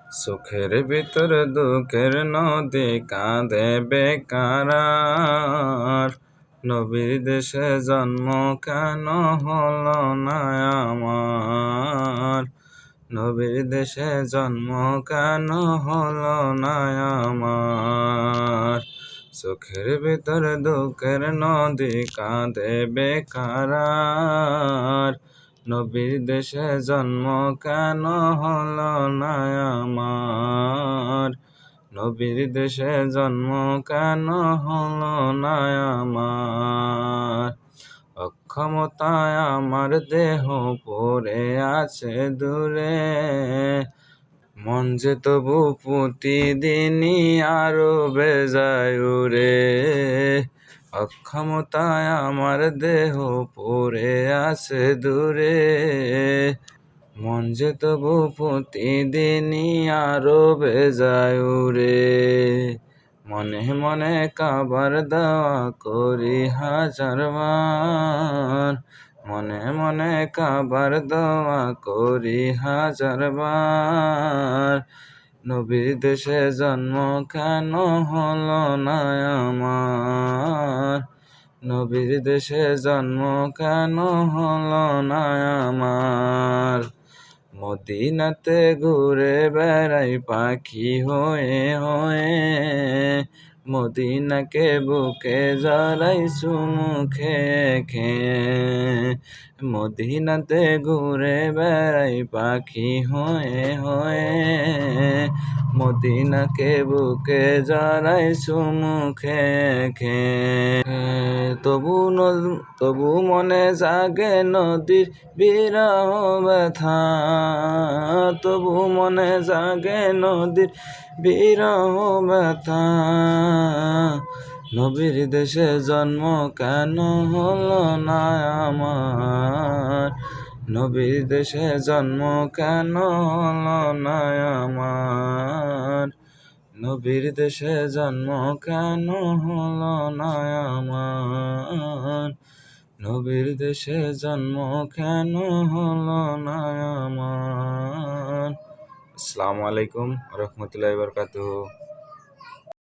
সুখের ভিতর দুঃখের নদী কাঁদে বেকারার। নবীর দেশে জন্ম কেন হলো না আমার? নবীর দেশে জন্ম কেন হলো না আমার? সুখের ভিতর দুঃখের নদী কাঁদে বেকারার। নবীর দেশে জন্ম কেন হলো না আমার? নবীর দেশে জন্ম কেন হলো না আমার? অক্ষমতায় আমার দেহ পড়ে আছে দূরে, মন যে তবু প্রতিদিনই আরো বেজায় উরে। অক্ষমতায় আমার দেহ পড়ে আছে দূরে, মন যে তবু প্রতিদিনই আরো বেজায় উরে। মনে মনে কাবার দোয়া করি হাজারবার, মনে মনে কাবার দোয়া করি হাজারবার। নবীর দেশে জন্ম কেন হলো না আমার? নবীর দেশে জন্ম কেন হলো না আমার? মদিনাতে ঘুরে বেড়াই পাখি হয়ে হয়ে, মদিনাকে বুকে জড়াই চুমু খেয়ে খেয়ে। মদিনাতে ঘুরে বেড়াই পাখি হয়ে হয়ে, মদিনাকে বুকে জড়াই চুমু খেয়ে খেয়ে। তবু মনে জাগে নদীর বিরহ ব্যথা, তবু মনে জাগে নদীর বিরহ ব্যথা। নবীর দেশে জন্ম কেন হলো না আমার? নবীর দেশে জন্ম কেন হলো না আমার? নবীর দেশে জন্ম কেন হলো না আমার? নবীর দেশে জন্ম কেন হলো না আমার? আসসালামু আলাইকুম ওয়া রাহমাতুল্লাহি ওয়া বারাকাতুহু।